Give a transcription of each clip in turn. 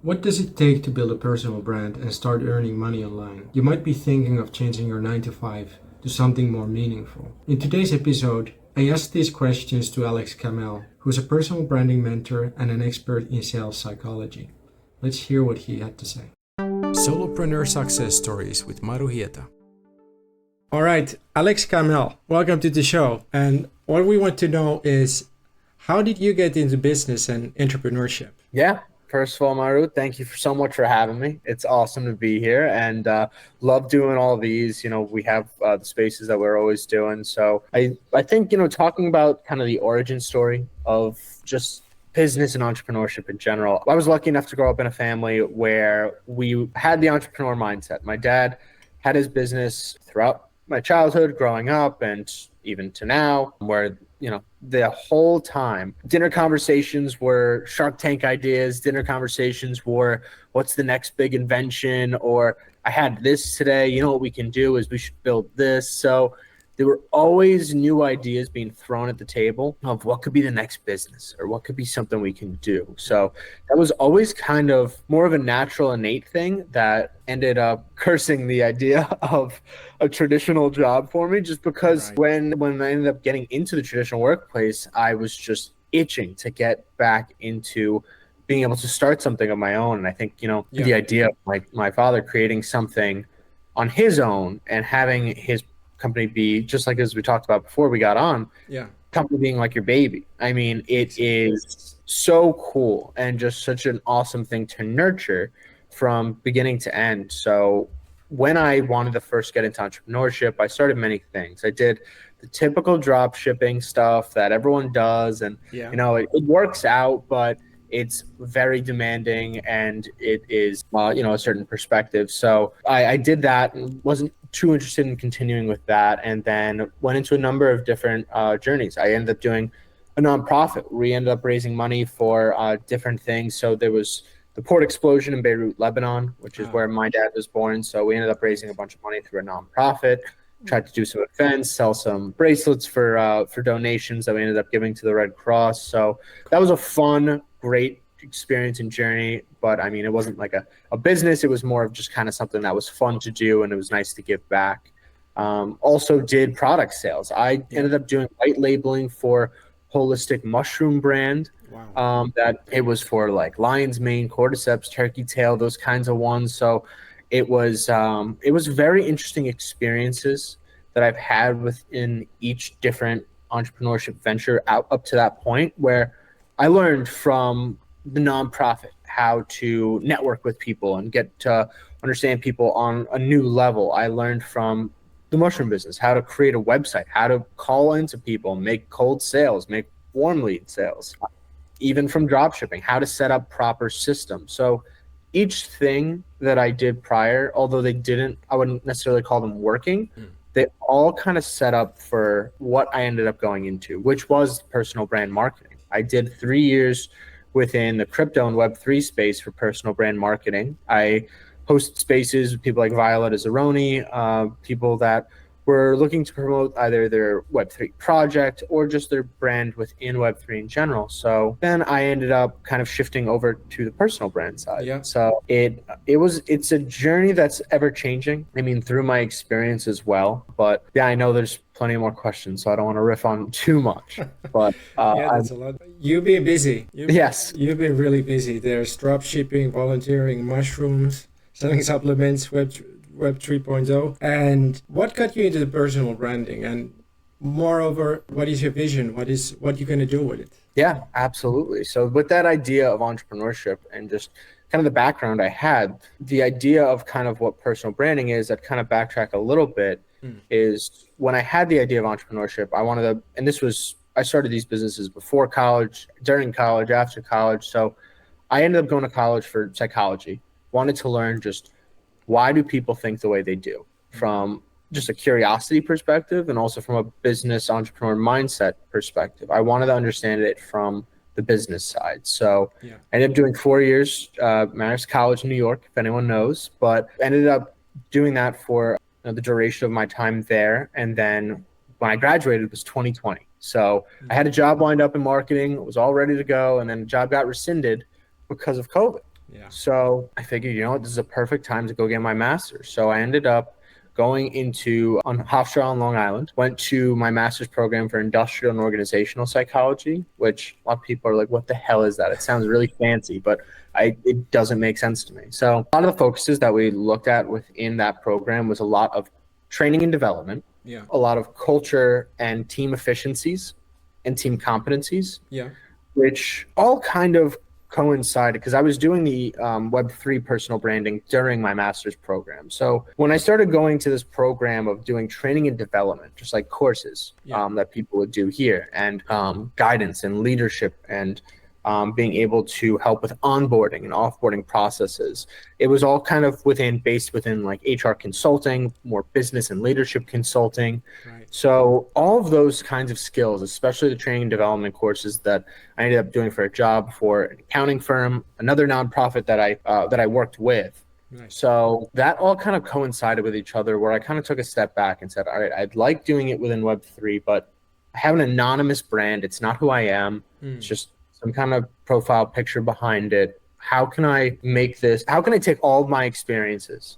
What does it take to build a personal brand and start earning money online? You might be thinking of changing your 9 to 5 to something more meaningful. In today's episode, I asked these questions to Alex Kamel, who's a personal branding mentor and an expert in sales psychology. Let's hear what he had to say. Solopreneur Success Stories with Maru Hieta. All right, Alex Kamel, welcome to the show. And what we want to know is, how did you get into business and entrepreneurship? Yeah. First of all, Maru, thank you so much for having me. It's awesome to be here and love doing all these. You know, we have the spaces that we're always doing. So I think, talking about kind of the origin story of just business and entrepreneurship in general. I was lucky enough to grow up in a family where we had the entrepreneur mindset. My dad had his business throughout my childhood, growing up, and even to now, where the whole time dinner conversations were Shark Tank ideas. Dinner conversations were what's the next big invention, or I had this today. What we can do is we should build this. So there were always new ideas being thrown at the table of what could be the next business or what could be something we can do. So that was always kind of more of a natural, innate thing that ended up cursing the idea of a traditional job for me, just because when I ended up getting into the traditional workplace, I was just itching to get back into being able to start something of my own. And I think, the idea of my father creating something on his own and having his company be just like as we talked about before we got on, company being like your baby. I mean, it is so cool and just such an awesome thing to nurture from beginning to end. So when I wanted to first get into entrepreneurship, I started many things. I did the typical drop shipping stuff that everyone does, and it works out, but it's very demanding and it is a certain perspective. So I did that and wasn't too interested in continuing with that, and then went into a number of different journeys. I ended up doing a nonprofit. We ended up raising money for different things. So there was the port explosion in Beirut, Lebanon, which is where my dad was born. So we ended up raising a bunch of money through a nonprofit, tried to do some events, sell some bracelets for donations that we ended up giving to the Red Cross. So that was a fun, great experience and journey. But I mean, it wasn't like a business. It was more of just kind of something that was fun to do, and it was nice to give back. Also did product sales. I ended up doing white labeling for holistic mushroom brand. That it was for like lion's mane, cordyceps, turkey tail, those kinds of ones. So it was very interesting experiences that I've had within each different entrepreneurship venture up to that point, where I learned from the nonprofit how to network with people and get to understand people on a new level. I learned from the mushroom business how to create a website, how to call into people, make cold sales, make warm lead sales, even from drop shipping, how to set up proper systems. So each thing that I did prior, although I wouldn't necessarily call them working, they all kind of set up for what I ended up going into, which was personal brand marketing. I did 3 years within the crypto and Web3 space for personal brand marketing. I hosted spaces with people like Violet Azzaroni, people that were looking to promote either their Web3 project or just their brand within Web3 in general. So then I ended up kind of shifting over to the personal brand side. So it's a journey that's ever changing. I mean, through my experience as well. But I know there's plenty more questions, so I don't want to riff on too much. But that's a lot. You've been busy. Yes. You've been really busy. There's drop shipping, volunteering, mushrooms, selling supplements, Web 3.0. And what got you into the personal branding? And moreover, what is your vision? What you're going to do with it? Yeah, absolutely. So with that idea of entrepreneurship and just kind of the background I had, the idea of kind of what personal branding is, I'd kind of backtrack a little bit, is when I had the idea of entrepreneurship, I started these businesses before college, during college, after college. So I ended up going to college for psychology, wanted to learn just why do people think the way they do, from just a curiosity perspective and also from a business entrepreneur mindset perspective. I wanted to understand it from the business side. So I ended up doing 4 years, Marist College in New York, if anyone knows, but ended up doing that for the duration of my time there. And then when I graduated, it was 2020. So I had a job lined up in marketing, was all ready to go, and then the job got rescinded because of COVID. Yeah. So I figured, you know what, this is a perfect time to go get my master's. So I ended up going into on Hofstra on Long Island, went to my master's program for industrial and organizational psychology, which a lot of people are like, what the hell is that? It sounds really fancy, but it doesn't make sense to me. So a lot of the focuses that we looked at within that program was a lot of training and development, Yeah. a lot of culture and team efficiencies and team competencies, Yeah. which all kind of coincided because I was doing the Web3 personal branding during my master's program. So when I started going to this program of doing training and development, just like courses that people would do here, and guidance and leadership and being able to help with onboarding and offboarding processes. It was all kind of based within like HR consulting, more business and leadership consulting. Right. So all of those kinds of skills, especially the training and development courses that I ended up doing for a job for an accounting firm, another nonprofit that I worked with. Nice. So that all kind of coincided with each other, where I kind of took a step back and said, all right, I'd like doing it within Web3, but I have an anonymous brand. It's not who I am. It's just some kind of profile picture behind it. How can I make this? How can I take all of my experiences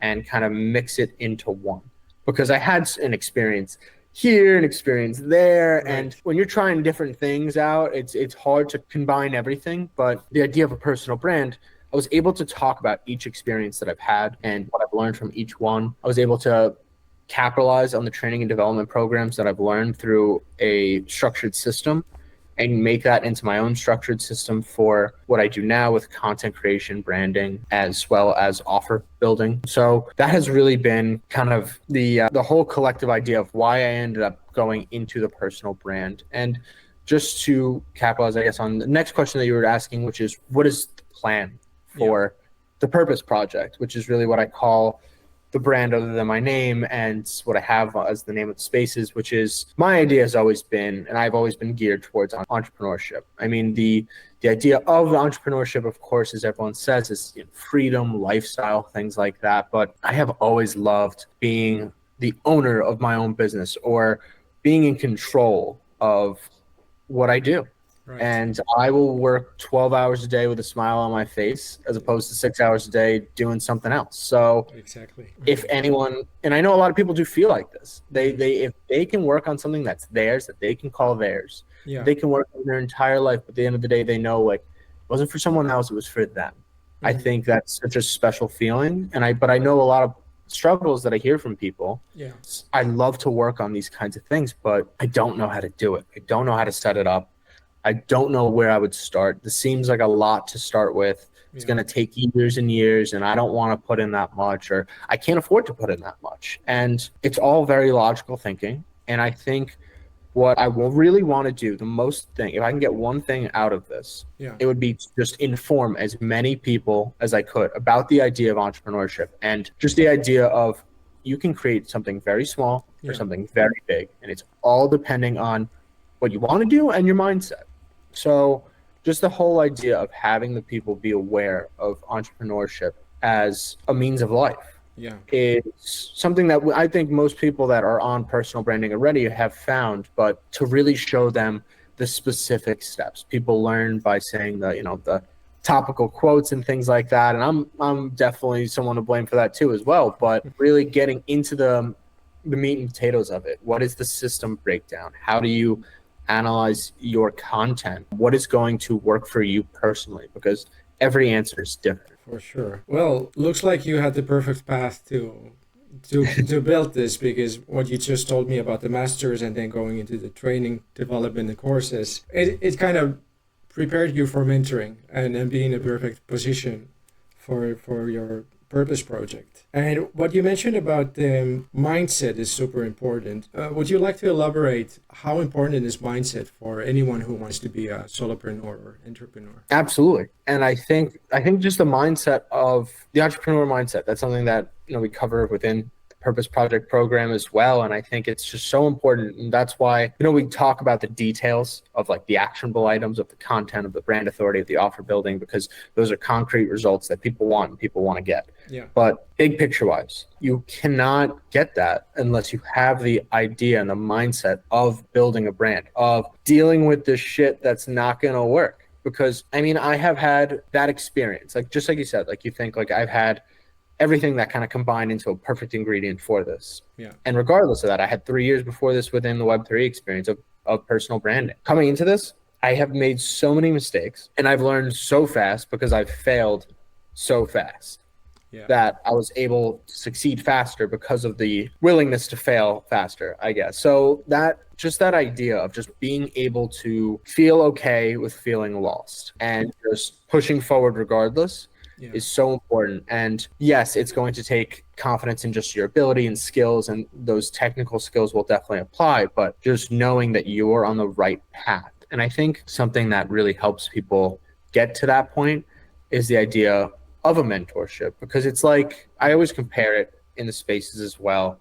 and kind of mix it into one? Because I had an experience here, an experience there. Right. And when you're trying different things out, it's hard to combine everything. But the idea of a personal brand, I was able to talk about each experience that I've had and what I've learned from each one. I was able to capitalize on the training and development programs that I've learned through a structured system and make that into my own structured system for what I do now with content creation, branding, as well as offer building. So that has really been kind of the whole collective idea of why I ended up going into the personal brand. And just to capitalize, I guess, on the next question that you were asking, which is what is the plan for the Purpose Project, which is really what I call the brand other than my name and what I have as the name of the spaces, which is my idea has always been, and I've always been geared towards entrepreneurship. I mean, the idea of entrepreneurship, of course, as everyone says, is freedom, lifestyle, things like that. But I have always loved being the owner of my own business or being in control of what I do. Right. And I will work 12 hours a day with a smile on my face as opposed to 6 hours a day doing something else. So Exactly. if anyone, and I know a lot of people do feel like this, they if they can work on something that's theirs, that they can call theirs, they can work on their entire life, but at the end of the day, they know like it wasn't for someone else, it was for them. I think that's such a special feeling. But I know a lot of struggles that I hear from people. Yeah. I love to work on these kinds of things, but I don't know how to do it. I don't know how to set it up. I don't know where I would start. This seems like a lot to start with. It's going to take years and years, and I don't want to put in that much, or I can't afford to put in that much. And it's all very logical thinking. And I think what I will really want to do, the most thing, if I can get one thing out of this, it would be to just inform as many people as I could about the idea of entrepreneurship and just the idea of you can create something very small or something very big. And it's all depending on what you want to do and your mindset. So just the whole idea of having the people be aware of entrepreneurship as a means of life is something that I think most people that are on personal branding already have found, but to really show them the specific steps. People learn by saying the topical quotes and things like that. And I'm definitely someone to blame for that too as well, but really getting into the meat and potatoes of it. What is the system breakdown? How do you analyze your content? What is going to work for you personally? Because every answer is different. For sure. Well, looks like you had the perfect path to build this, because what you just told me about the masters and then going into the training, development, and courses, it kind of prepared you for mentoring and being in a perfect position for your Purpose Project. And what you mentioned about the mindset is super important. Would you like to elaborate how important is mindset for anyone who wants to be a solopreneur or entrepreneur? Absolutely. And I think just the mindset of the entrepreneur mindset, that's something that we cover within Purpose Project program as well. And I think it's just so important. And that's why, we talk about the details of like the actionable items of the content, of the brand authority, of the offer building, because those are concrete results that people want and people want to get. Yeah. But big picture wise, you cannot get that unless you have the idea and the mindset of building a brand, of dealing with the shit that's not going to work. because I mean, I have had that experience, like just like you said, like you think like I've had everything that kind of combined into a perfect ingredient for this. Yeah. And regardless of that, I had 3 years before this within the Web3 experience of personal branding. Coming into this, I have made so many mistakes and I've learned so fast because I've failed so fast. Yeah. That I was able to succeed faster because of the willingness to fail faster, I guess. So that idea of just being able to feel okay with feeling lost and just pushing forward regardless is so important. And yes, it's going to take confidence in just your ability and skills, and those technical skills will definitely apply, but just knowing that you're on the right path. And I think something that really helps people get to that point is the idea of a mentorship, because it's like, I always compare it in the spaces as well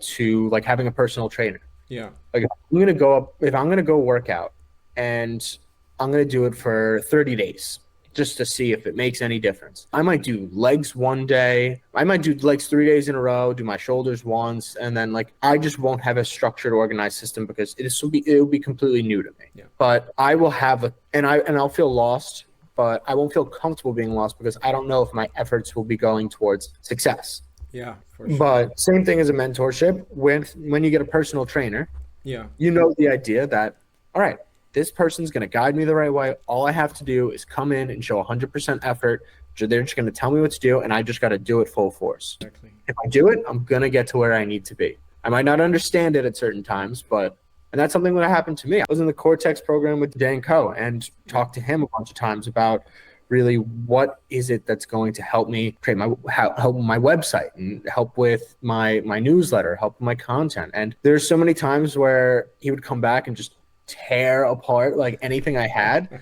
to like having a personal trainer. Yeah. Like if I'm going to go work out and I'm going to do it for 30 days just to see if it makes any difference. I might do legs one day. I might do legs 3 days in a row, do my shoulders once. And then like, I just won't have a structured, organized system because it will be completely new to me. Yeah. But I will have I'll feel lost, but I won't feel comfortable being lost because I don't know if my efforts will be going towards success. Yeah, for sure. But same thing as a mentorship. When you get a personal trainer, yeah, you know the idea that, all right, this person's going to guide me the right way. All I have to do is come in and show 100% effort. They're just going to tell me what to do, and I just got to do it full force. exactly. If I do it, I'm going to get to where I need to be. I might not understand it at certain times, and that's something that happened to me. I was in the Cortex program with Dan Coe and talked to him a bunch of times about really what is it that's going to help me create help my website and help with my newsletter, help with my content. And there's so many times where he would come back and just tear apart like anything I had,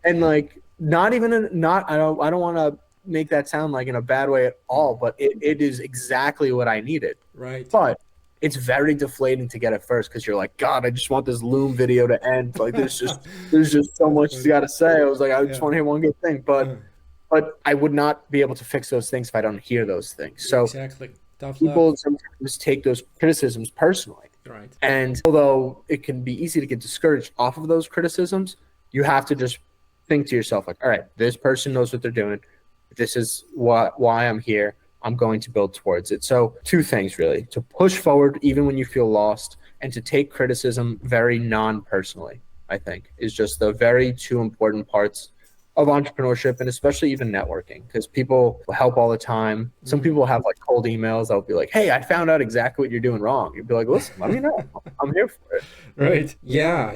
and like I don't want to make that sound like in a bad way at all, but it is exactly what I needed. Right. But it's very deflating to get at first because you're like, God, I just want this Loom video to end. Like there's just so much you got to say. I was like, I just want to hear one good thing, but I would not be able to fix those things if I don't hear those things. So exactly. People sometimes take those criticisms personally. Right. And although it can be easy to get discouraged off of those criticisms, you have to just think to yourself like, all right, this person knows what they're doing. This is why I'm here. I'm going to build towards it. So 2 things really: to push forward even when you feel lost, and to take criticism very non-personally, I think is just the very 2 important parts of entrepreneurship, and especially even networking, because people will help all the time. Some people have like cold emails. I'll be like, hey, I found out exactly what you're doing wrong. You'd be like, listen, let me know. I'm here for it. Right. Yeah.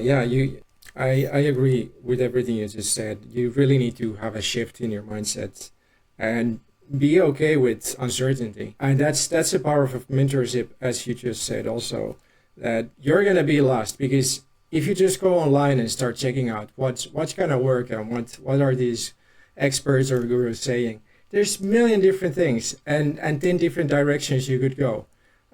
I agree with everything you just said. You really need to have a shift in your mindset and be okay with uncertainty. And that's the power of mentorship, as you just said also, that you're going to be lost, because if you just go online and start checking out what's going to work and what are these experts or gurus saying, there's a million different things and 10 different directions you could go.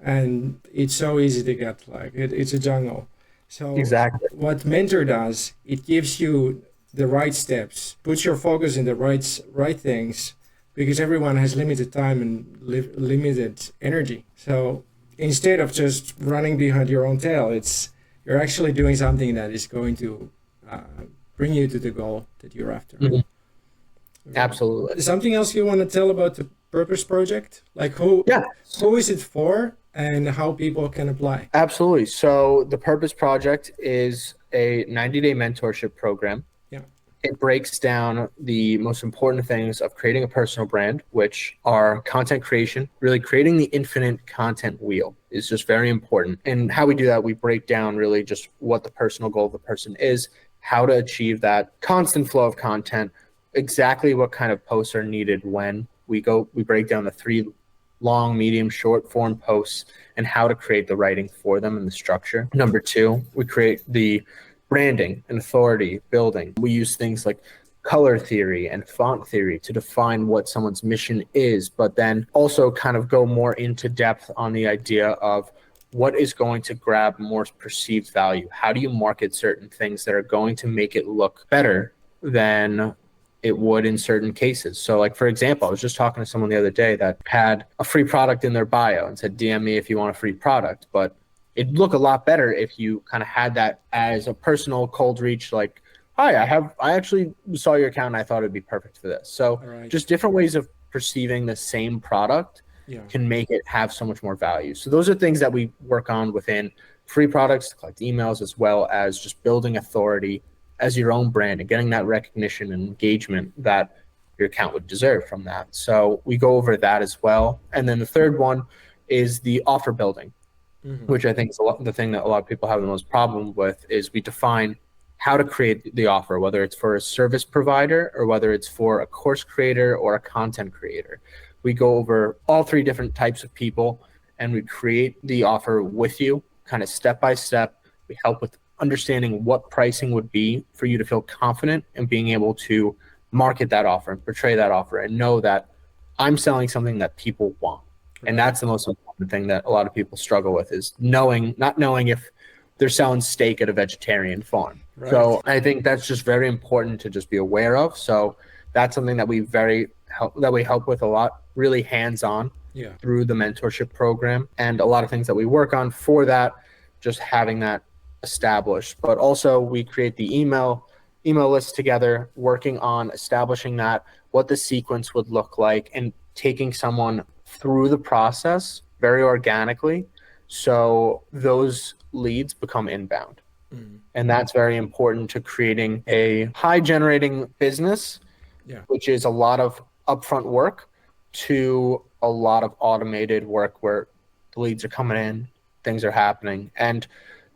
And it's so easy to get like, it's a jungle. So exactly what mentor does, it gives you the right steps, puts your focus in the right things, because everyone has limited time and limited energy. So instead of just running behind your own tail, you're actually doing something that is going to bring you to the goal that you're after. Mm-hmm. Absolutely. Something else you want to tell about the Purpose Project? Like who is it for and how people can apply? Absolutely. So the Purpose Project is a 90-day mentorship program. Yeah. It breaks down the most important things of creating a personal brand, which are content creation. Really creating the infinite content wheel is just very important. And how we do that, we break down really just what the personal goal of the person is, how to achieve that constant flow of content, exactly what kind of posts are needed when we break down the 3 long, medium, short form posts and how to create the writing for them and the structure. Number 2, we create the branding and authority building. We use things like color theory and font theory to define what someone's mission is, but then also kind of go more into depth on the idea of what is going to grab more perceived value. How do you market certain things that are going to make it look better than it would in certain cases? So like, for example, I was just talking to someone the other day that had a free product in their bio and said, DM me if you want a free product. But it'd look a lot better if you kind of had that as a personal cold reach, like, hi, I actually saw your account and I thought it'd be perfect for this. So All right. just different ways of perceiving the same product Yeah. can make it have so much more value. So those are things that we work on within free products to collect emails, as well as just building authority as your own brand and getting that recognition and engagement that your account would deserve from that. So we go over that as well. And then the third one is the offer building, which I think is the thing that a lot of people have the most problem with. Is we define how to create the offer, whether it's for a service provider or whether it's for a course creator or a content creator. We go over all three different types of people and we create the offer with you, kind of step by step. We help with understanding what pricing would be for you to feel confident in being able to market that offer and portray that offer and know that I'm selling something that people want. And that's the most important thing that a lot of people struggle with, is not knowing if they're selling steak at a vegetarian farm. Right. So I think that's just very important to just be aware of. So that's something that we help with a lot, really hands-on through the mentorship program, and a lot of things that we work on for that, just having that established. But also we create the email list together, working on establishing that, what the sequence would look like, and taking someone through the process very organically, so those leads become inbound. And that's very important to creating a high generating business, which is a lot of upfront work, to a lot of automated work where the leads are coming in, things are happening. And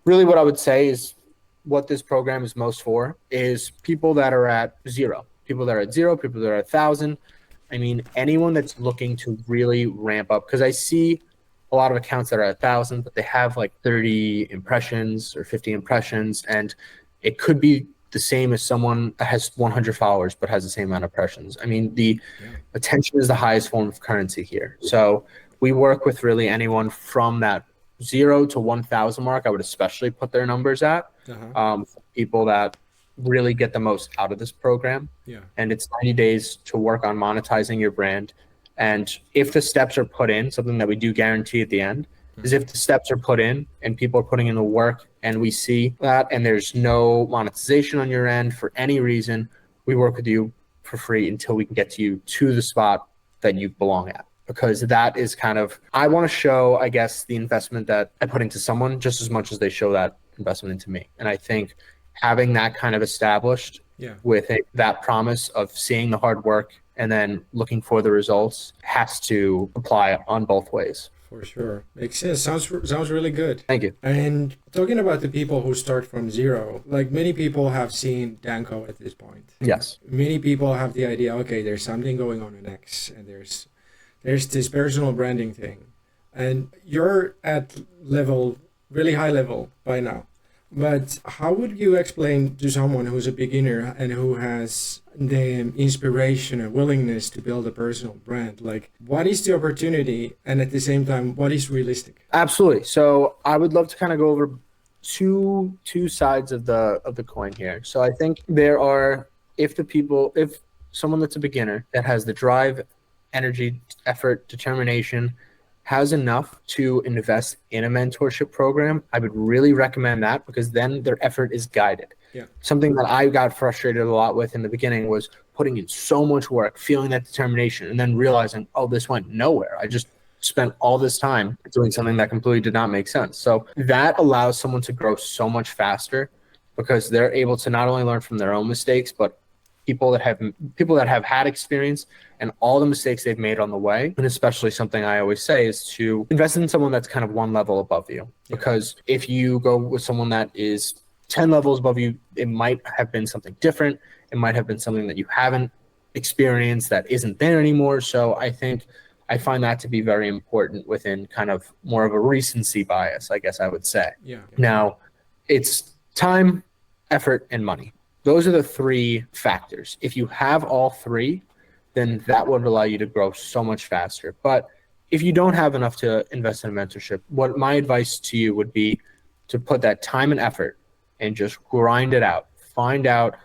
really what I would say is what this program is most for is people that are at zero, people that are at 1,000. I mean, anyone that's looking to really ramp up, because I see a lot of accounts that are at 1,000, but they have like 30 impressions or 50 impressions, and it could be the same as someone that has 100 followers but has the same amount of impressions. I mean, the attention is the highest form of currency here. So we work with really anyone from that 0 to 1,000 mark. I would especially put their numbers at people that really get the most out of this program. And it's 90 days to work on monetizing your brand. And if the steps are put in, something that we do guarantee at the end is if the steps are put in and people are putting in the work and we see that and there's no monetization on your end for any reason, we work with you for free until we can get you to the spot that you belong at. Because that is kind of, I want to show, I guess, the investment that I put into someone just as much as they show that investment into me. And I think having that kind of established with that promise of seeing the hard work and then looking for the results has to apply on both ways. For sure. Makes sense. Sounds really good. Thank you. And talking about the people who start from zero, like many people have seen Danko at this point. Yes. Many people have the idea, okay, there's something going on in X, and there's this personal branding thing. And you're at really high level by now. But how would you explain to someone who's a beginner and who has the inspiration and willingness to build a personal brand, like what is the opportunity and at the same time, what is realistic? Absolutely. So I would love to kind of go over two sides of the coin here. So I think there are, if someone that's a beginner that has the drive, energy, effort, determination, has enough to invest in a mentorship program, I would really recommend that, because then their effort is guided. Something that I got frustrated a lot with in the beginning was putting in so much work, feeling that determination, and then realizing, oh, this went nowhere. I just spent all this time doing something that completely did not make sense. So that allows someone to grow so much faster, because they're able to not only learn from their own mistakes, but people that have had experience and all the mistakes they've made on the way. And especially something I always say is to invest in someone that's kind of one level above you. Because if you go with someone that is 10 levels above you, it might have been something different. It might have been something that you haven't experienced that isn't there anymore. So I think I find that to be very important within kind of more of a recency bias, I guess I would say. Now, it's time, effort, and money. Those are the three factors. If you have all three, then that would allow you to grow so much faster. But if you don't have enough to invest in a mentorship, what my advice to you would be to put that time and effort and just grind it out. Find out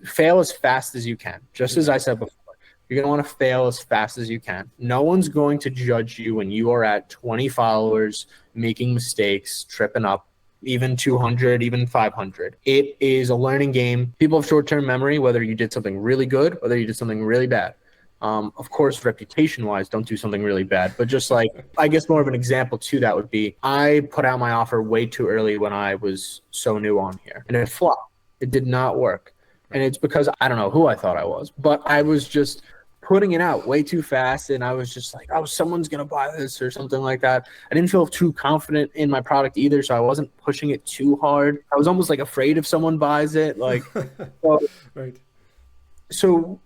fail as fast as you can. Just as I said before, you're going to want to fail as fast as you can. No one's going to judge you when you are at 20 followers, making mistakes, tripping up. even 200, even 500. It is a learning game. People have short-term memory, whether you did something really good, whether you did something really bad. Of course, reputation-wise, don't do something really bad. But just like, I guess more of an example to that would be, I put out my offer way too early when I was so new on here. And it flopped. It did not work. And it's because I don't know who I thought I was, but I was just putting it out way too fast. And I was just like, oh, someone's going to buy this or something like that. I didn't feel too confident in my product either. So I wasn't pushing it too hard. I was almost like afraid if someone buys it. Like, well, Right. So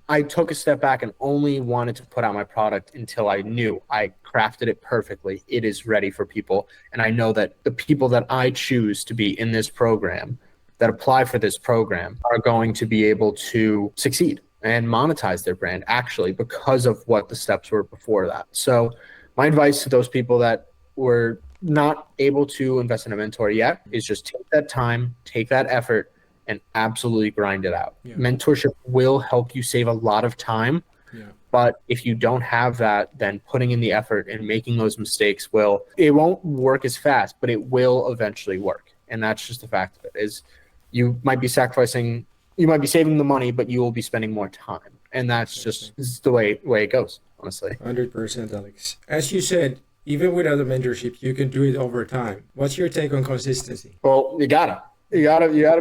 I took a step back and only wanted to put out my product until I knew I crafted it perfectly. It is ready for people. And I know that the people that I choose to be in this program, that apply for this program, are going to be able to succeed and monetize their brand actually because of what the steps were before that. So my advice to those people that were not able to invest in a mentor yet is just take that time, take that effort, and absolutely grind it out. Yeah. Mentorship will help you save a lot of time. Yeah. But if you don't have that, then putting in the effort and making those mistakes it won't work as fast, but it will eventually work. And that's just the fact of it, is you might be saving the money, but you will be spending more time. And that's just the way it goes, honestly. 100%, Alex. As you said, even without a mentorship, you can do it over time. What's your take on consistency? Well, you gotta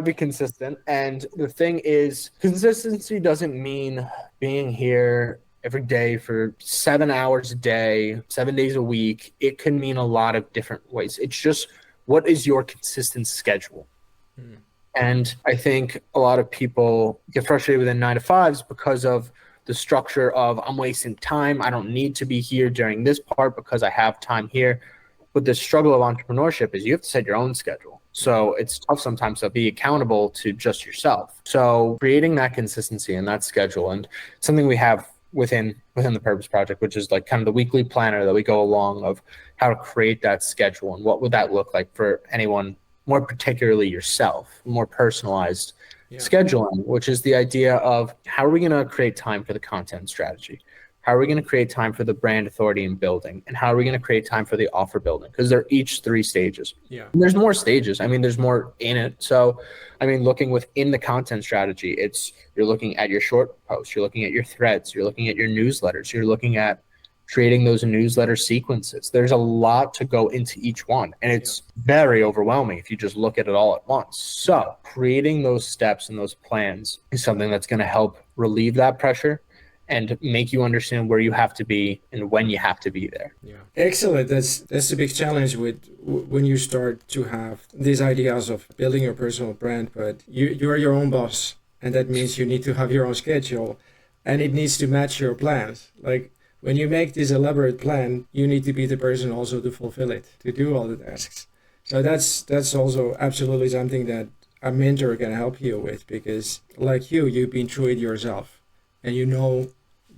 be consistent. And the thing is, consistency doesn't mean being here every day for 7 hours a day, 7 days a week. It can mean a lot of different ways. It's just, what is your consistent schedule? And I think a lot of people get frustrated within 9 to 5s because of the structure of, I'm wasting time. I don't need to be here during this part because I have time here. But the struggle of entrepreneurship is you have to set your own schedule. So it's tough sometimes to be accountable to just yourself. So creating that consistency and that schedule, and something we have within the Purpose Project, which is like kind of the weekly planner that we go along of how to create that schedule and what would that look like for anyone, more particularly yourself, more personalized scheduling, which is the idea of how are we going to create time for the content strategy? How are we going to create time for the brand authority and building? And how are we going to create time for the offer building? Because they're each 3 stages. Yeah. And there's more stages. I mean, there's more in it. So, I mean, looking within the content strategy, you're looking at your short posts, you're looking at your threads, you're looking at your newsletters, you're looking at creating those newsletter sequences. There's a lot to go into each one. And it's very overwhelming if you just look at it all at once. So creating those steps and those plans is something that's going to help relieve that pressure and make you understand where you have to be and when you have to be there. Yeah, excellent. That's the big challenge when you start to have these ideas of building your personal brand, but you're your own boss, and that means you need to have your own schedule, and it needs to match your plans. Like when you make this elaborate plan, you need to be the person also to fulfill it, to do all the tasks. So that's also absolutely something that a mentor can help you with, because like you've been through it yourself, and you know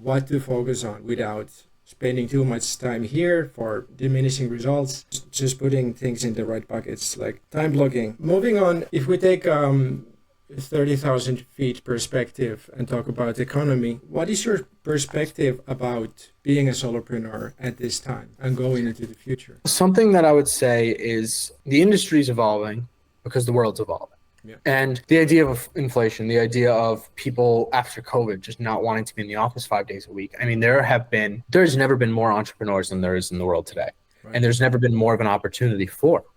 what to focus on without spending too much time here for diminishing results, just putting things in the right buckets, like time blocking. Moving on, if we take 30,000 feet perspective and talk about economy, what is your perspective about being a solopreneur at this time and going into the future? Something that I would say is the industry is evolving because the world's evolving. Yeah. And the idea of inflation, the idea of people after COVID just not wanting to be in the office 5 days a week. I mean, there's never been more entrepreneurs than there is in the world today. Right. And there's never been more of an opportunity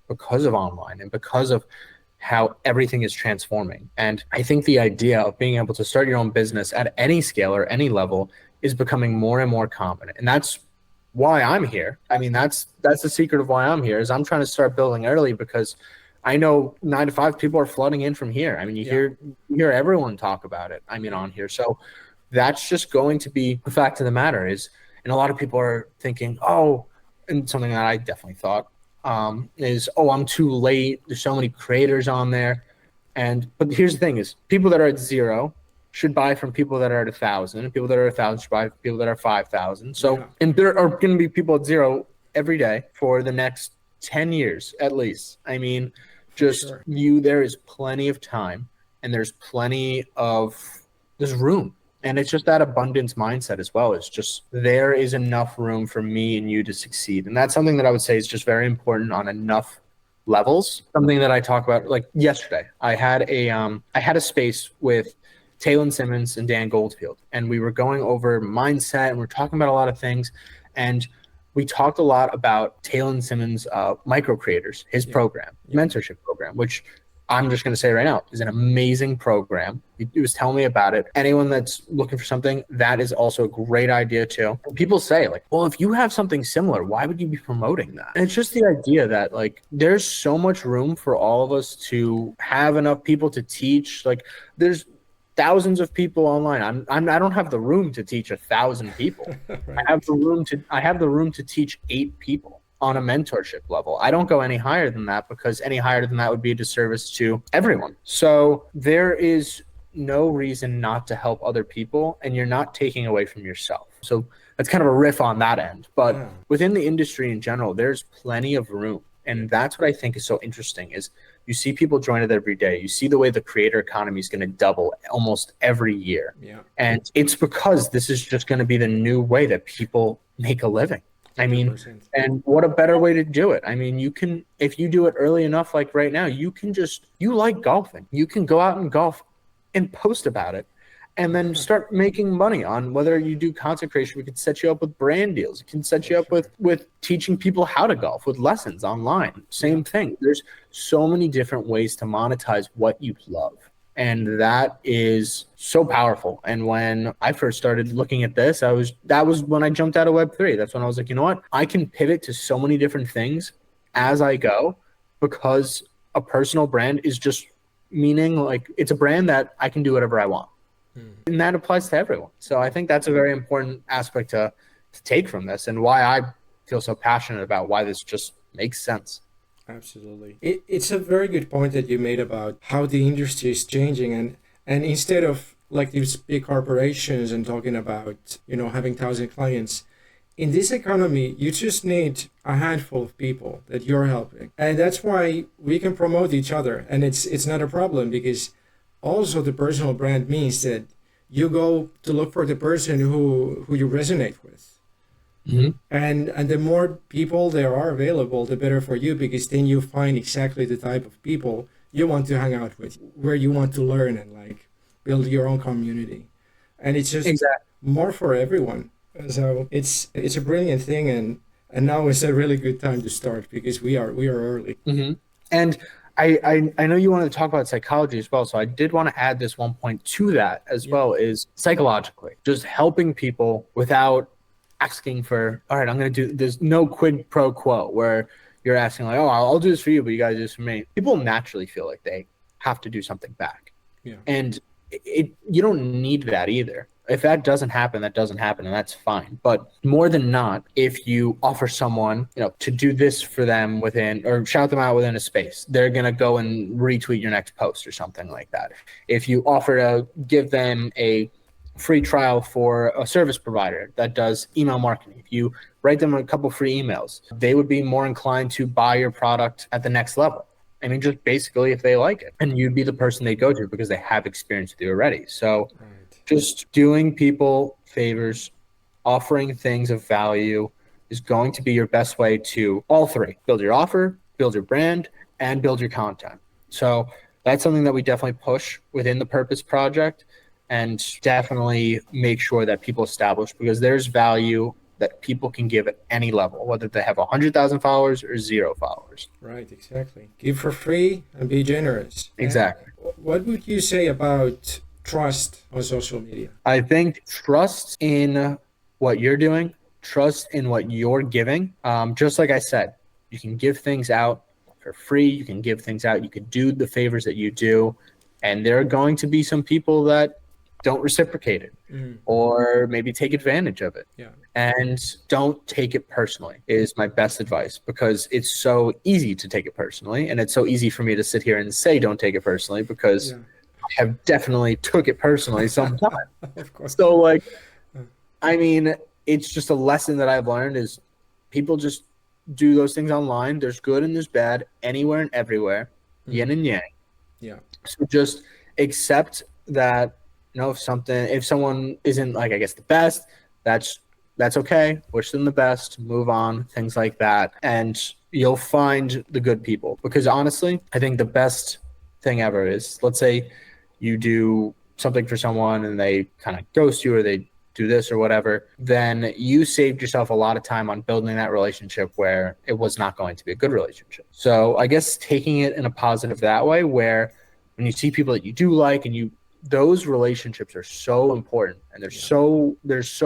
because of online and because of how everything is transforming. And I think the idea of being able to start your own business at any scale or any level is becoming more and more common. And that's why I'm here. I mean, that's the secret of why I'm here, is I'm trying to start building early, because I know 9 to 5 people are flooding in from here. I mean, you hear everyone talk about it. I mean, on here. So that's just going to be the fact of the matter is, and a lot of people are thinking, and something that I definitely thought is, I'm too late. There's so many creators on there. But here's the thing is, people that are at 0 should buy from people that are at 1,000, and people that are at 1,000 should buy from people that are 5,000. So, and there are going to be people at 0 every day for the next 10 years, at least. I mean, there is plenty of time, and there's room. And it's just that abundance mindset as well. It's just, there is enough room for me and you to succeed. And that's something that I would say is just very important on enough levels. Something that I talk about, like yesterday, I had a space with Taylor Simmons and Dan Goldfield, and we were going over mindset, and we're talking about a lot of things, and we talked a lot about Taylor Simmons' micro creators, his program, mentorship program, which I'm just going to say right now is an amazing program. He was telling me about it. Anyone that's looking for something, that is also a great idea too. People say like, well, if you have something similar, why would you be promoting that? And it's just the idea that like, there's so much room for all of us to have enough people to teach. Like there's thousands of people online. I don't have the room to teach 1,000 people. Right. I have the room to teach 8 people on a mentorship level. I don't go any higher than that because any higher than that would be a disservice to everyone. So there is no reason not to help other people, and you're not taking away from yourself. So that's kind of a riff on that end. But within the industry in general, there's plenty of room. And that's what I think is so interesting is you see people join it every day. You see the way the creator economy is going to double almost every year. Yeah. And it's because this is just going to be the new way that people make a living. I mean, 100%. And what a better way to do it? I mean, you can, if you do it early enough, like right now, you like golfing. You can go out and golf and post about it and then start making money on whether you do content creation. We could set you up with brand deals. It can set you up with teaching people how to golf with lessons online. Same thing. There's so many different ways to monetize what you love. And that is so powerful. And when I first started looking at this, that was when I jumped out of Web3. That's when I was like, you know what? I can pivot to so many different things as I go because a personal brand is just meaning like it's a brand that I can do whatever I want. And that applies to everyone. So I think that's a very important aspect to take from this and why I feel so passionate about why this just makes sense. Absolutely. It's a very good point that you made about how the industry is changing. And instead of like these big corporations and talking about, having 1,000 clients, in this economy, you just need a handful of people that you're helping. And that's why we can promote each other. And it's not a problem because also the personal brand means that you go to look for the person who you resonate with. Mm-hmm. And the more people there are available, the better for you, because then you find exactly the type of people you want to hang out with, where you want to learn and like build your own community. And it's just more for everyone. So it's a brilliant thing, and now is a really good time to start because we are early. Mm-hmm. And I know you wanted to talk about psychology as well, so I did want to add this one point to that as well, is psychologically, just helping people without asking for, all right, I'm going to do, there's no quid pro quo where you're asking like, oh, I'll do this for you, but you got to do this for me. People naturally feel like they have to do something back. Yeah. And you don't need that either. If that doesn't happen, that doesn't happen, and that's fine. But more than not, if you offer someone, to do this for them or shout them out within a space, they're going to go and retweet your next post or something like that. If you offer to give them a free trial for a service provider that does email marketing, if you write them a couple free emails, they would be more inclined to buy your product at the next level. I mean, just basically if they like it, and you'd be the person they go to because they have experience with you already. So just doing people favors, offering things of value is going to be your best way to all three: build your offer, build your brand, and build your content. So that's something that we definitely push within the Purpose Project, and definitely make sure that people establish, because there's value that people can give at any level, whether they have 100,000 followers or 0 followers. Right, exactly. Give for free and be generous. Exactly. And what would you say about trust on social media? I think trust in what you're doing, trust in what you're giving. Just like I said, you can give things out for free. You can give things out. You could do the favors that you do. And there are going to be some people that don't reciprocate it or maybe take advantage of it. Yeah. And don't take it personally is my best advice, because it's so easy to take it personally. And it's so easy for me to sit here and say, don't take it personally, because I have definitely took it personally sometimes. Of course. So like, I mean, it's just a lesson that I've learned is people just do those things online. There's good and there's bad anywhere and everywhere, yin and yang. Yeah. So just accept that, if someone isn't like, I guess, the best, that's that's okay. Wish them the best, move on, things like that. And you'll find the good people. Because honestly, I think the best thing ever is, let's say you do something for someone and they kind of ghost you or they do this or whatever, then you saved yourself a lot of time on building that relationship where it was not going to be a good relationship. So I guess taking it in a positive that way, where when you see people that you do like and those relationships are so important and they're so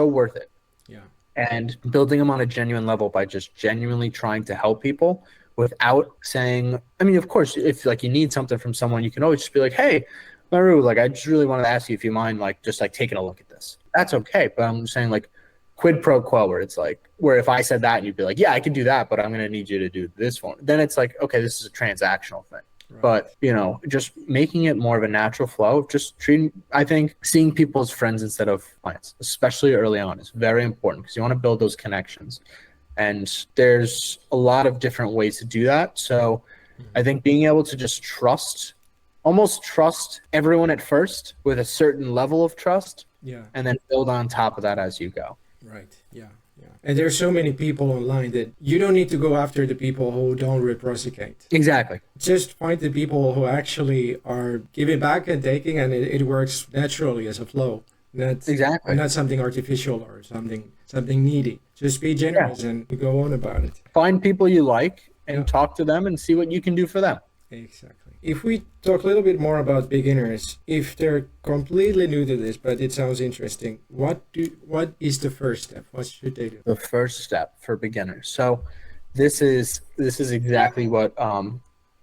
worth it. Yeah. And building them on a genuine level by just genuinely trying to help people without saying, I mean, of course, if like you need something from someone, you can always just be like, hey, Maru, like I just really wanted to ask you if you mind like just like taking a look at this. That's okay. But I'm saying like quid pro quo, where it's like, where if I said that and you'd be like, yeah, I can do that, but I'm going to need you to do this for me. Then it's like, okay, this is a transactional thing. Right. But, you know, just making it more of a natural flow, just I think seeing people as friends instead of clients, especially early on, is very important because you want to build those connections. And there's a lot of different ways to do that. So I think being able to just almost trust everyone at first with a certain level of trust, and then build on top of that as you go. Right. Yeah. Yeah. And there's so many people online that you don't need to go after the people who don't reciprocate. Exactly. Just find the people who actually are giving back and taking, and it works naturally as a flow. Exactly. Not something artificial or something needy. Just be generous and go on about it. Find people you like and talk to them and see what you can do for them. Exactly. If we talk a little bit more about beginners, if they're completely new to this, but it sounds interesting, what is the first step? What should they do? The first step for beginners. So this is exactly what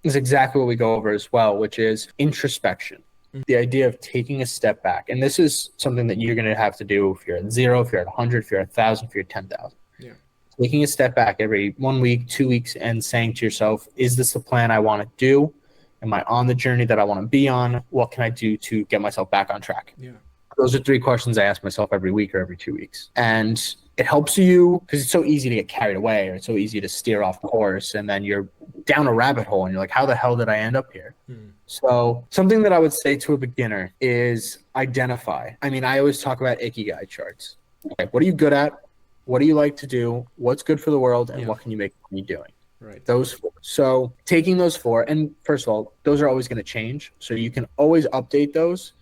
we go over as well, which is introspection. Mm-hmm. The idea of taking a step back. And this is something that you're going to have to do if you're at 0, if you're at 100, if you're at 1,000, if you're at 10,000. Yeah. Taking a step back every 1 week, 2 weeks, and saying to yourself, is this the plan I want to do? Am I on the journey that I want to be on? What can I do to get myself back on track? Yeah. Those are 3 questions I ask myself every week or every 2 weeks. And it helps you because it's so easy to get carried away, or it's so easy to steer off course. And then you're down a rabbit hole and you're like, how the hell did I end up here? So something that I would say to a beginner is identify. I mean, I always talk about ikigai charts. Okay, what are you good at? What do you like to do? What's good for the world? And what can you make money doing? Right. Those 4. So taking those 4, and first of all, those are always going to change. So you can always update those.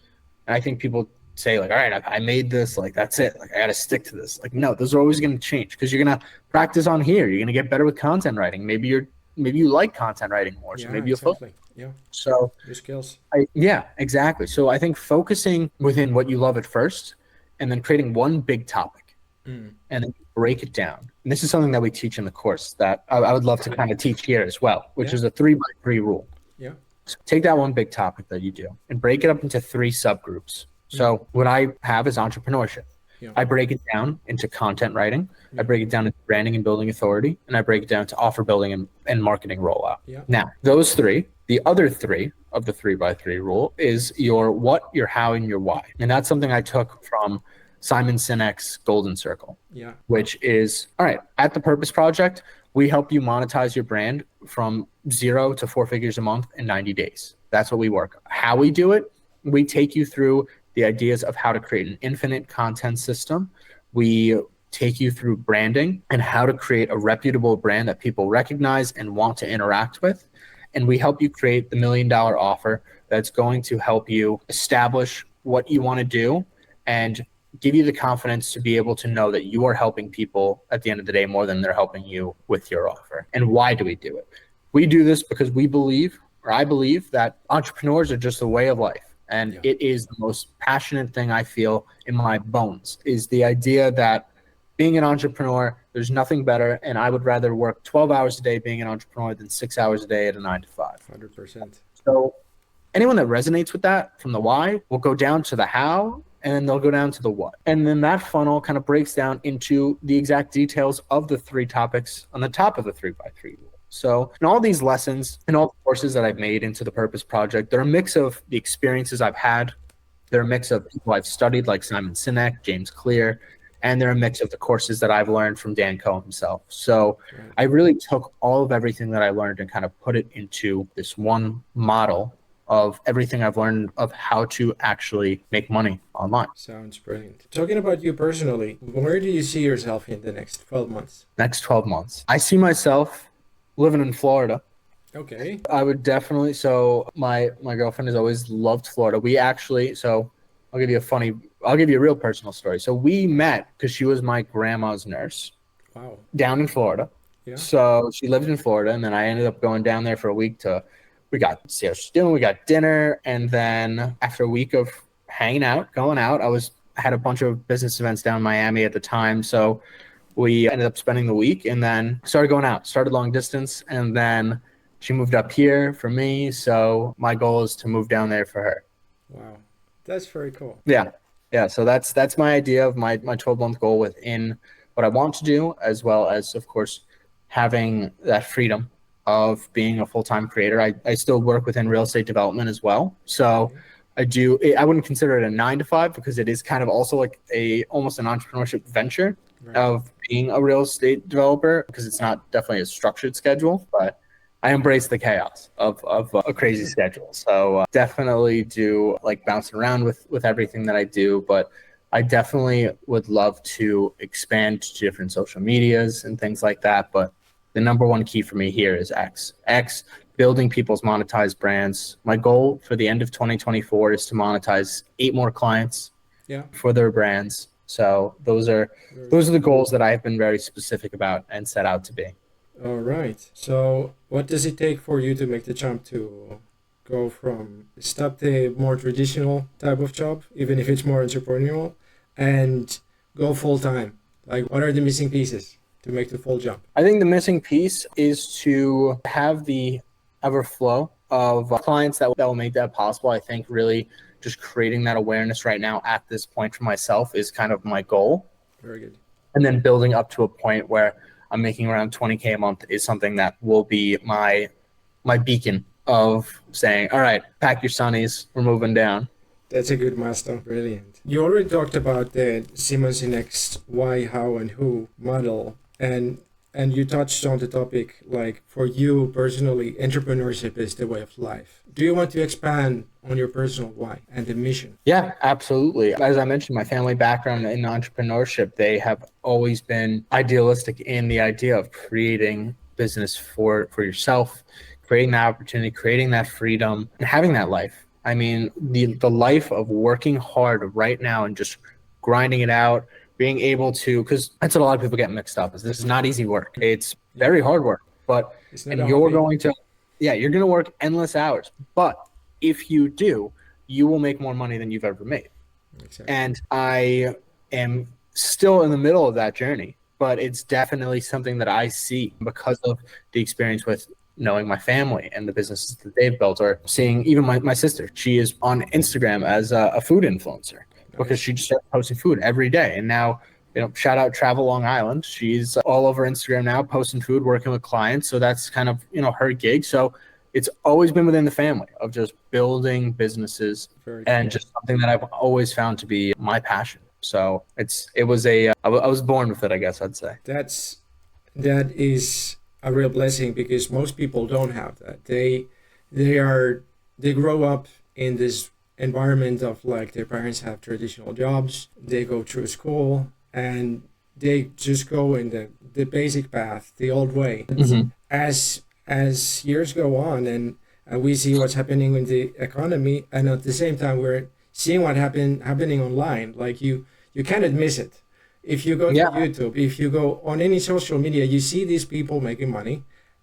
And I think people say like, all right, I made this, like, that's it. Like I got to stick to this. Like, no, those are always going to change because you're going to practice on here. You're going to get better with content writing. Maybe you like content writing more. So maybe you'll focus. Yeah. So your skills. Yeah, exactly. So I think focusing within what you love at first and then creating one big topic. And then break it down. And this is something that we teach in the course that I would love to kind of teach here as well, which is a 3x3 rule. Yeah. So take that one big topic that you do and break it up into 3 subgroups. So what I have is entrepreneurship. Yeah. I break it down into content writing. I break it down into branding and building authority. And I break it down to offer building and marketing rollout. Yeah. Now, those 3, the other 3 of the 3x3 rule is your what, your how, and your why. And that's something I took from Simon Sinek's Golden Circle, which is, all right, at the Purpose Project, we help you monetize your brand from 0 to 4 figures a month in 90 days. That's what we work on. How we do it, we take you through the ideas of how to create an infinite content system. We take you through branding and how to create a reputable brand that people recognize and want to interact with. And we help you create the $1 million offer that's going to help you establish what you want to do and give you the confidence to be able to know that you are helping people at the end of the day more than they're helping you with your offer. And why do we do it? We do this because we believe, or I believe, that entrepreneurs are just a way of life. And it is the most passionate thing I feel in my bones, is the idea that being an entrepreneur, there's nothing better. And I would rather work 12 hours a day being an entrepreneur than 6 hours a day at a 9 to 5. 100%. So anyone that resonates with that from the why will go down to the how, and then they'll go down to the what. And then that funnel kind of breaks down into the exact details of the 3 topics on the top of the 3x3 rule. So in all these lessons and all the courses that I've made into the Purpose Project, they're a mix of the experiences I've had. They're a mix of people I've studied like Simon Sinek, James Clear, and they're a mix of the courses that I've learned from Dan Coe himself. So I really took all of everything that I learned and kind of put it into this one model of everything I've learned of how to actually make money online. Sounds brilliant. Talking about you personally, where do you see yourself in the next 12 months? Next 12 months. I see myself living in Florida. Okay. I would definitely. So my girlfriend has always loved Florida. We actually, so I'll give you a real personal story. So we met because she was my grandma's nurse. Wow. Down in Florida. Yeah. So she lived in Florida, and then I ended up going down there for a week we got see how she's doing. We got dinner, and then after a week of hanging out, going out, I had a bunch of business events down in Miami at the time. So we ended up spending the week, and then started going out, started long distance, and then she moved up here for me. So my goal is to move down there for her. Wow. That's very cool. Yeah. Yeah. So that's my idea of my 12-month goal within what I want to do, as well as, of course, having that freedom of being a full-time creator. I still work within real estate development as well. So I wouldn't consider it a 9 to 5 because it is kind of also like almost an entrepreneurship venture of being a real estate developer, because it's not definitely a structured schedule, but I embrace the chaos of a crazy schedule. So definitely do like bouncing around with everything that I do, but I definitely would love to expand to different social medias and things like that. But the number one key for me here is X, building people's monetized brands. My goal for the end of 2024 is to monetize 8 more clients for their brands. So those are the goals that I have been very specific about and set out to be. All right. So what does it take for you to make the jump to go from stop the more traditional type of job, even if it's more entrepreneurial, and go full time? Like, what are the missing pieces to make the full jump? I think the missing piece is to have the overflow of clients that will make that possible. I think really just creating that awareness right now at this point for myself is kind of my goal. Very good. And then building up to a point where I'm making around 20K a month is something that will be my beacon of saying, all right, pack your sunnies, we're moving down. That's a good milestone. Brilliant. You already talked about the Simon Sinek's why, how, and who model, and you touched on the topic, like for you personally, entrepreneurship is the way of life. Do you want to expand on your personal why and the mission? Yeah, absolutely. As I mentioned, my family background in entrepreneurship, they have always been idealistic in the idea of creating business for yourself, creating that opportunity, creating that freedom, and having that life. I mean, the life of working hard right now and just grinding it out, being able to, because that's what a lot of people get mixed up, is this is not easy work. It's very hard work, but you're going to work endless hours. But if you do, you will make more money than you've ever made. Exactly. And I am still in the middle of that journey, but it's definitely something that I see because of the experience with knowing my family and the businesses that they've built, or seeing even my sister. She is on Instagram as a food influencer because she just started posting food every day. And now, shout out Travel Long Island. She's all over Instagram now, posting food, working with clients. So that's kind of, her gig. So it's always been within the family of just building businesses and just something that I've always found to be my passion. So I was born with it, I guess I'd say. That is a real blessing, because most people don't have that. They grow up in this environment of like their parents have traditional jobs, they go through school, and they just go in the basic path, the old way. Mm-hmm. As years go on and we see what's happening in the economy, and at the same time we're seeing what happening online, like you cannot miss it. If you go to YouTube, if you go on any social media, you see these people making money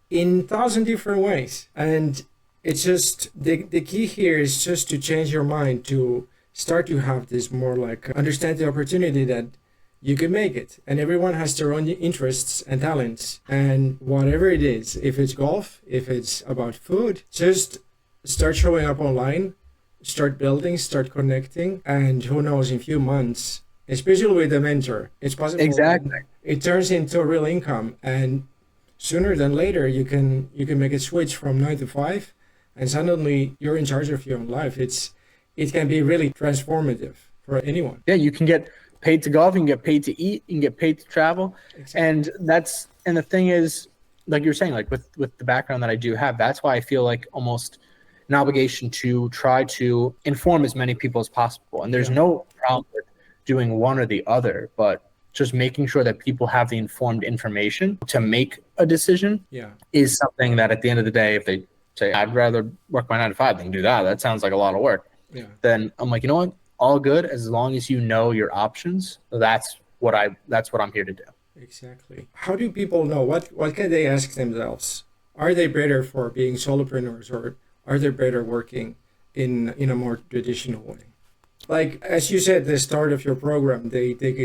in 1,000 different ways. And it's just, the key here is just to change your mind, to start to have this more like, understand the opportunity that you can make it. And everyone has their own interests and talents. And whatever it is, if it's golf, if it's about food, just start showing up online, start building, start connecting. And who knows, in a few months, especially with a mentor, it's possible. Exactly. It turns into a real income, and sooner than later, you can make a switch from 9 to 5, and suddenly you're in charge of your own life. It can be really transformative for anyone. Yeah, you can get paid to golf, you can get paid to eat, you can get paid to travel, exactly. And the thing is, like you were saying, like with the background that I do have, that's why I feel like almost an obligation to try to inform as many people as possible. And there's no problem with doing one or the other, but just making sure that people have the informed information to make a decision is something that at the end of the day, if they say, I'd rather work my 9 to 5 than do that, that sounds like a lot of work. Then I'm like, you know what? All good. As long as you know your options, that's what I'm here to do. Exactly. How do people know? What can they ask themselves? Are they better for being solopreneurs, or are they better working in a more traditional way? Like, as you said, the start of your program, they take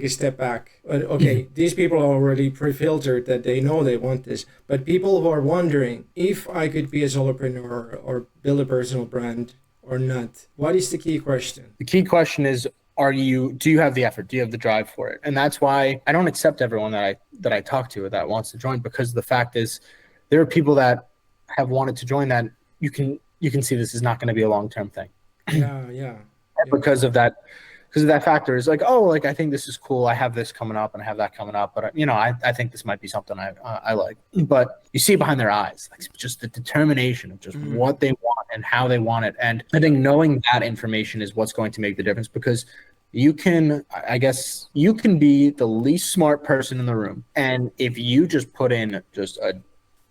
a step back. But okay, these people are already pre-filtered that they know they want this. But people who are wondering if I could be a solopreneur or build a personal brand or not, what is the key question? The key question is, do you have the effort? Do you have the drive for it? And that's why I don't accept everyone that I talk to that wants to join, because the fact is there are people that have wanted to join that you can see this is not going to be a long-term thing. Because of that factor is like, oh, like, I think this is cool. I have this coming up and I have that coming up, but I think this might be something I like. But you see behind their eyes, like, just the determination of just what they want and how they want it. And I think knowing that information is what's going to make the difference, because you can be the least smart person in the room, and if you just put in just a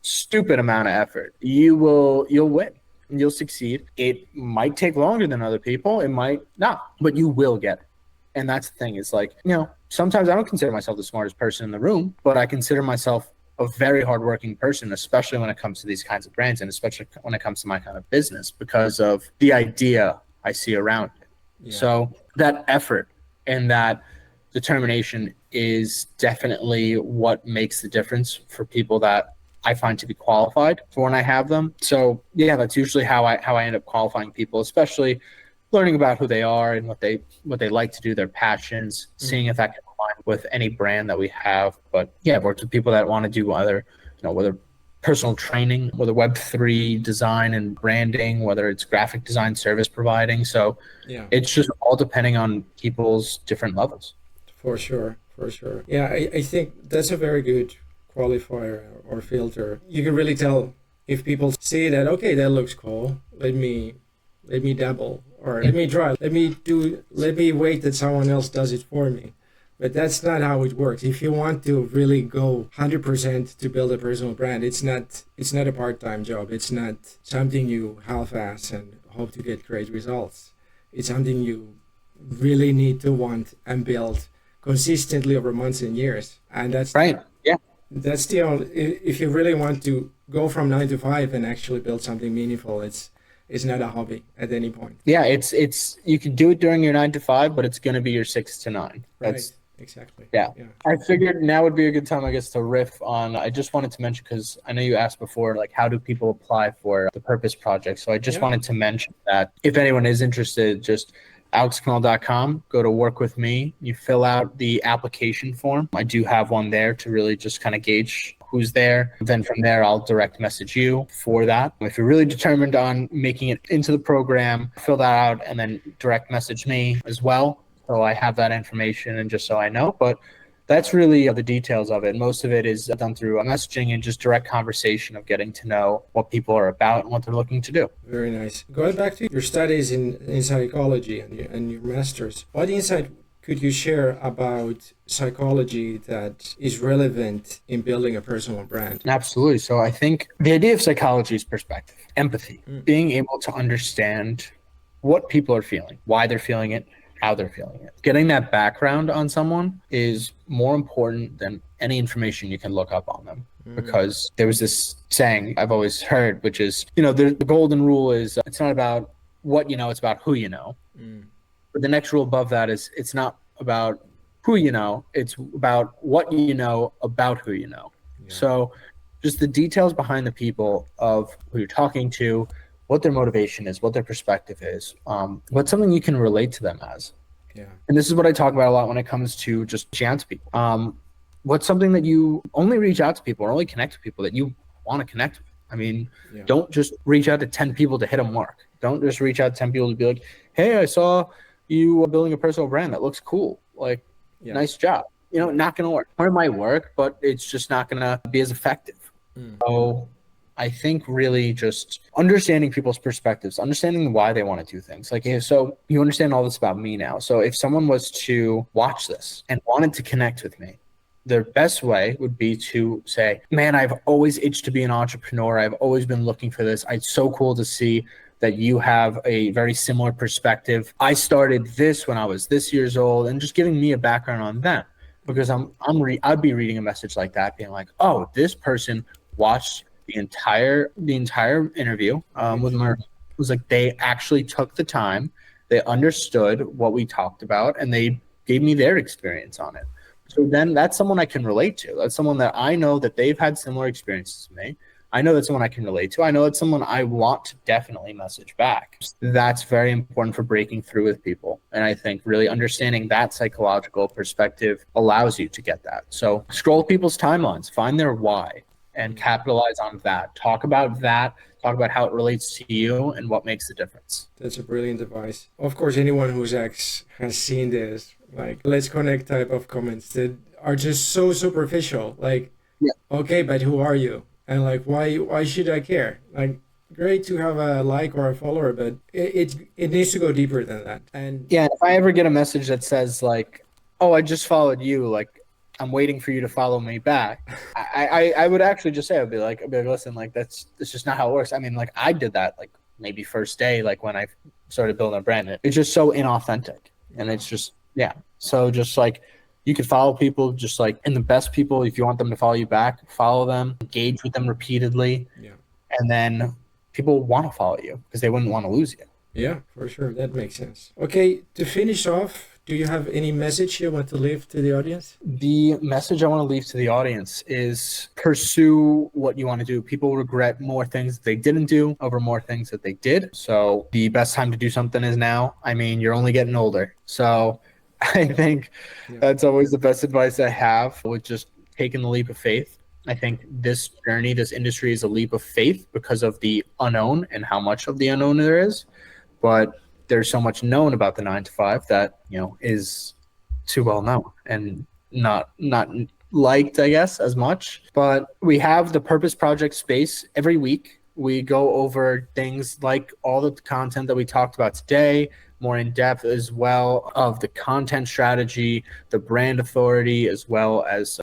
stupid amount of effort, you'll win. You'll succeed. It might take longer than other people. It might not, but you will get it. And that's the thing. It's like, sometimes I don't consider myself the smartest person in the room, but I consider myself a very hardworking person, especially when it comes to these kinds of brands, and especially when it comes to my kind of business, because of the idea I see around it. So that effort and that determination is definitely what makes the difference for people that I find to be qualified for when I have them. So that's usually how I end up qualifying people, especially learning about who they are and what they like to do, their passions, seeing if that can align with any brand that we have. But I've worked with people that want to do whether personal training, whether Web3 design and branding, whether it's graphic design service providing. So it's just all depending on people's different levels. For sure. Yeah, I think that's a very good qualifier or filter. You can really tell if people see that, okay, that looks cool, let me dabble, or let me try, let me wait that someone else does it for me. But that's not how it works. If you want to really go 100% to build a personal brand, it's not a part-time job. It's not something you half-ass and hope to get great results. It's something you really need to want and build consistently over months and years. And that's right. That's the only, if you really want to go from 9 to 5 and actually build something meaningful, it's not a hobby at any point. It's you can do it during your 9 to 5, but it's going to be your 6 to 9. Right. Exactly. Yeah. I figured now would be a good time, I guess, to riff on, I just wanted to mention, because I know you asked before, like, how do people apply for the Purpose Project? So I just wanted to mention that if anyone is interested, just alexkamel.com, go to work with me. You fill out the application form. I do have one there to really just kind of gauge who's there. Then from there, I'll direct message you for that. If you're really determined on making it into the program, fill that out and then direct message me as well. So I have that information and just so I know. But that's really the details of it. Most of it is done through messaging and just direct conversation of getting to know what people are about and what they're looking to do. Very nice. Going back to your studies in psychology and your master's, what insight could you share about psychology that is relevant in building a personal brand? Absolutely. So I think the idea of psychology is perspective, empathy, being able to understand what people are feeling, why they're feeling it, how they're feeling it. Getting that background on someone is more important than any information you can look up on them. Because there was this saying I've always heard, which is, the golden rule is it's not about what you know, it's about who you know. But the next rule above that is it's not about who you know, it's about what you know about who you know. So just the details behind the people of who you're talking to, what their motivation is, what their perspective is, what's something you can relate to them as. And this is what I talk about a lot when it comes to just reaching out to people. What's something that you only reach out to people or only connect to people that you want to connect with? I mean, don't just reach out to 10 people to hit a mark. Don't just reach out to 10 people to be like, hey, I saw you building a personal brand that looks cool. Like, nice job. Not going to work. Or it might work, but it's just not going to be as effective. So I think really just understanding people's perspectives, understanding why they want to do things. Like, so you understand all this about me now. So if someone was to watch this and wanted to connect with me, the best way would be to say, man, I've always itched to be an entrepreneur. I've always been looking for this. It's so cool to see that you have a very similar perspective. I started this when I was this years old, and just giving me a background on them, because I'd be reading a message like that being like, oh, this person watched the entire interview with Murray. It was like they actually took the time, they understood what we talked about, and they gave me their experience on it. So then that's someone I can relate to. That's someone that I know that they've had similar experiences to me. I know that's someone I can relate to. I know it's someone I want to definitely message back. That's very important for breaking through with people. And I think really understanding that psychological perspective allows you to get that. So scroll people's timelines, find their why, and capitalize on that. Talk about how it relates to you and what makes the difference. That's a brilliant advice. Of course, anyone who's has seen this, like, let's connect type of comments that are just so superficial. Like, yeah, okay, but who are you? And like, why should I care? Like, great to have a like or a follower, but it needs to go deeper than that. And yeah, if I ever get a message that says like, oh, I just followed you, like, I'm waiting for you to follow me back, I would actually just say, I'd be like, listen, like, that's just not how it works. I mean, like, I did that like maybe first day, like when I started building a brand. It's just so inauthentic, and it's just, yeah. So just like, you could follow people, just like, and the best people, if you want them to follow you back, follow them, engage with them repeatedly. Yeah. And then people want to follow you because they wouldn't want to lose you. Yeah, for sure. That makes sense. Okay, to finish off, do you have any message you want to leave to the audience? The message I want to leave to the audience is pursue what you want to do. People regret more things that they didn't do over more things that they did. So the best time to do something is now. I mean, you're only getting older. So I think that's always the best advice I have, with just taking the leap of faith. I think this journey, this industry is a leap of faith because of the unknown and how much of the unknown there is. But there's so much known about the 9-to-5 that, you know, is too well known and not liked, I guess, as much. But we have the Purpose Project space every week. We go over things like all the content that we talked about today, more in depth as well, of the content strategy, the brand authority, as well as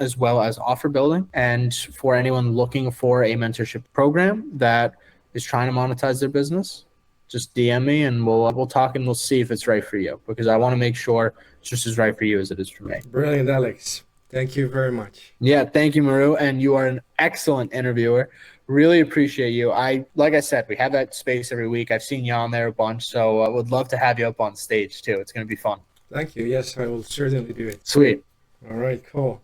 offer building. And for anyone looking for a mentorship program that is trying to monetize their business, just DM me and we'll talk, and we'll see if it's right for you, because I want to make sure it's just as right for you as it is for me. Brilliant, Alex. Thank you very much. Yeah, thank you, Maru. And you are an excellent interviewer. Really appreciate you. Like I said, we have that space every week. I've seen you on there a bunch, so I would love to have you up on stage too. It's going to be fun. Thank you. Yes, I will certainly do it. Sweet. All right, cool.